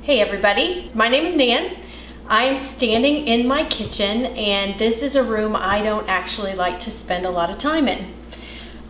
Hey everybody, my name is Nan. I'm standing in my kitchen and this is a room I don't actually like to spend a lot of time in.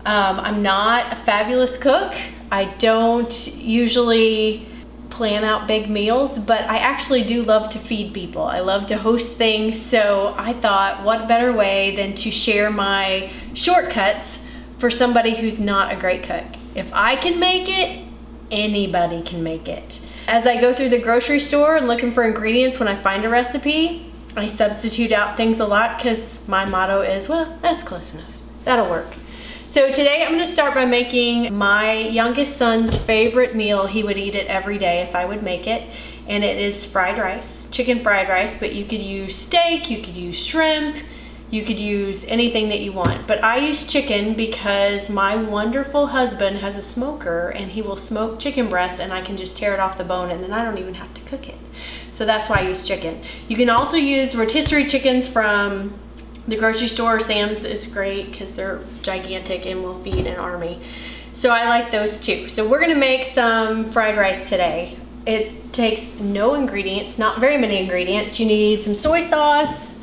I'm not a fabulous cook. I don't usually plan out big meals, but I actually do love to feed people. I love to host things, so I thought what better way than to share my shortcuts for somebody who's not a great cook. If I can make it, anybody can make it. As I go through the grocery store and looking for ingredients when I find a recipe, I substitute out things a lot because my motto is, well, that's close enough. That'll work. So today I'm going to start by making my youngest son's favorite meal. He would eat it every day if I would make it, and it is fried rice, chicken fried rice, but you could use steak, you could use shrimp, you could use anything that you want. But I use chicken because my wonderful husband has a smoker and he will smoke chicken breast and I can just tear it off the bone and then I don't even have to cook it. So that's why I use chicken. You can also use rotisserie chickens from the grocery store. Sam's is great because they're gigantic and will feed an army. So I like those too. So we're gonna make some fried rice today. It takes no ingredients, not very many ingredients. You need some soy sauce,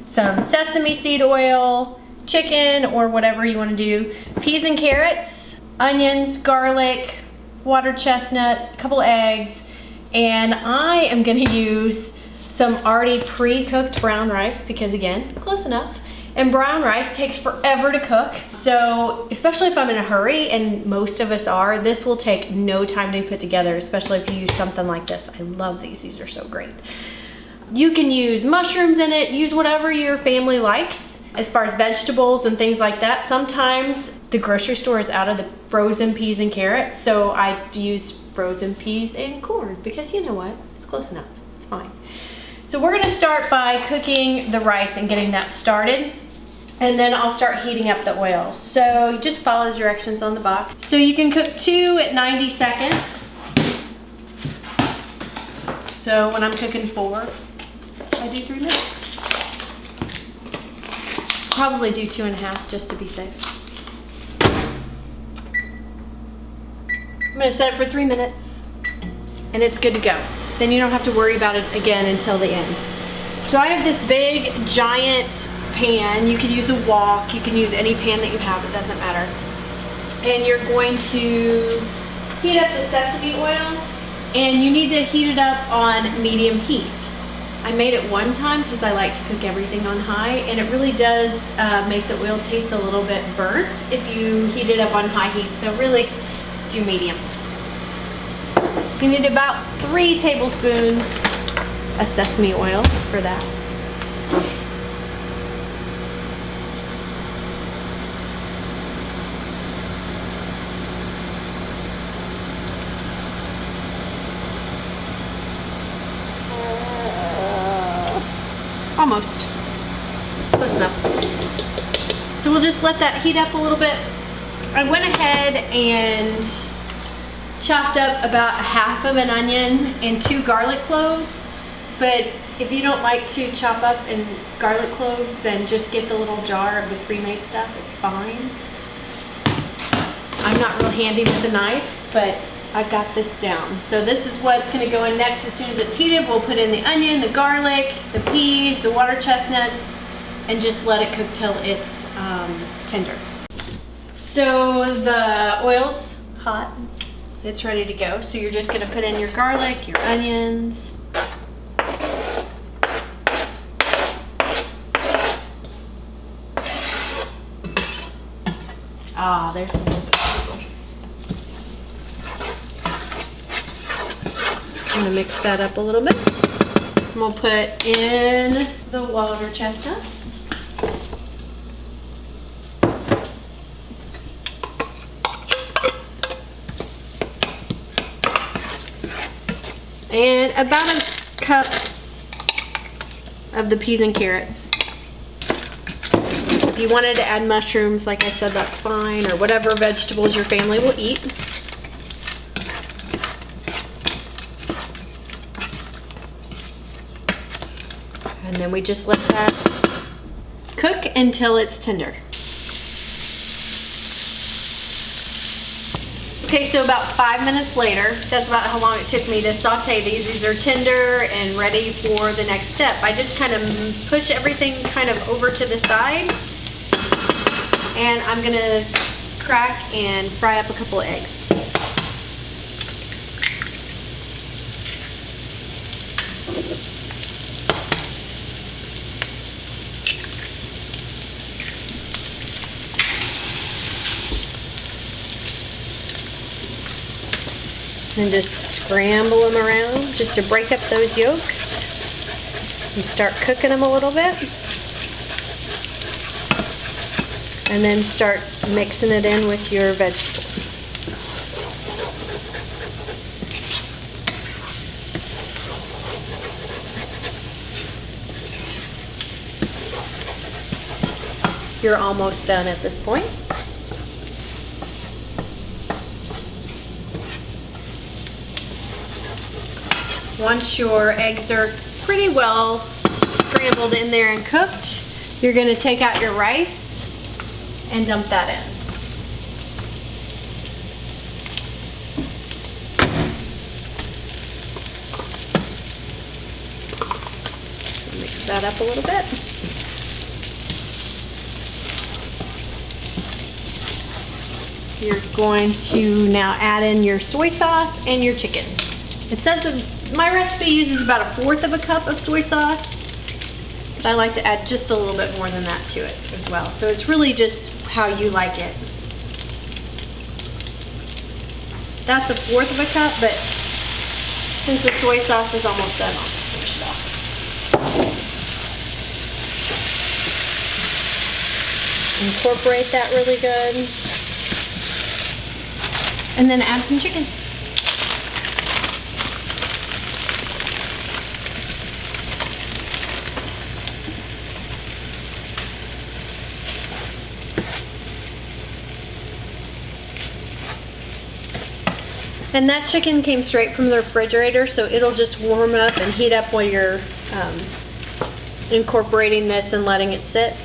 some sesame seed oil, chicken or whatever you want to do, peas and carrots, onions, garlic, water chestnuts, a couple eggs, and I am going to use some already pre-cooked brown rice because again, close enough. And brown rice takes forever to cook, so especially if I'm in a hurry, and most of us are, this will take no time to put together, especially if you use something like this. I love these. These are so great. You can use mushrooms in it, use whatever your family likes as far as vegetables and things like that. Sometimes the grocery store is out of the frozen peas and carrots, so I use frozen peas and corn because you know what, it's close enough, it's fine. So we're gonna start by cooking the rice and getting that started, and then I'll start heating up the oil. So just follow the directions on the box. So you can cook 2 at 90 seconds. So when I'm cooking 4, I do 3 minutes. Probably do 2.5 just to be safe. I'm gonna set it for 3 minutes and it's good to go. Then you don't have to worry about it again until the end. So I have this big giant pan. You can use a wok, you can use any pan that you have, it doesn't matter. And you're going to heat up the sesame oil, and you need to heat it up on medium heat. I made it one time because I like to cook everything on high, and it really does make the oil taste a little bit burnt if you heat it up on high heat, so really do medium. You need about 3 tablespoons of sesame oil for that. Almost. Close enough. So we'll just let that heat up a little bit. I went ahead and chopped up about 1/2 of an onion and 2 garlic cloves. But if you don't like to chop up in garlic cloves, then just get the little jar of the pre-made stuff. It's fine. I'm not real handy with the knife, but I got this down. So this is what's gonna go in next. As soon as it's heated, we'll put in the onion, the garlic, the peas, the water chestnuts, and just let it cook till it's tender. So the oil's hot, it's ready to go. So you're just gonna put in your garlic, your onions. Ah, there's a little bit of sizzle. I'm gonna mix that up a little bit. And we'll put in the water chestnuts. And about a cup of the peas and carrots. If you wanted to add mushrooms, like I said, that's fine, or whatever vegetables your family will eat. And then we just let that cook until it's tender. Okay, so about 5 minutes later, that's about how long it took me to saute these. These are tender and ready for the next step. I just kind of push everything kind of over to the side, and I'm gonna crack and fry up a couple of eggs. And just scramble them around just to break up those yolks and start cooking them a little bit. And then start mixing it in with your vegetables. You're almost done at this point. Once your eggs are pretty well scrambled in there and cooked, you're going to take out your rice and dump that in. Mix that up a little bit. You're going to now add in your soy sauce and your chicken. It says my recipe uses about 1/4 of a cup of soy sauce, but I like to add just a little bit more than that to it as well. So it's really just how you like it. That's 1/4 of a cup, but since the soy sauce is almost done, I'll just finish it off. Incorporate that really good. And then add some chicken. And that chicken came straight from the refrigerator, so it'll just warm up and heat up while you're incorporating this and letting it sit.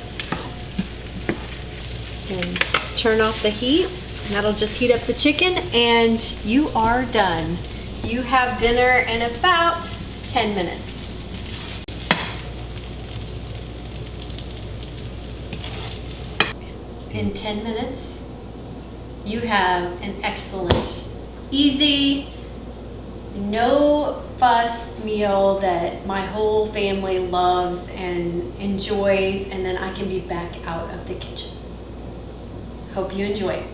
And turn off the heat, and that'll just heat up the chicken, and you are done. You have dinner in about 10 minutes. In 10 minutes, you have an excellent, easy, no fuss meal that my whole family loves and enjoys, and then I can be back out of the kitchen. Hope you enjoy it.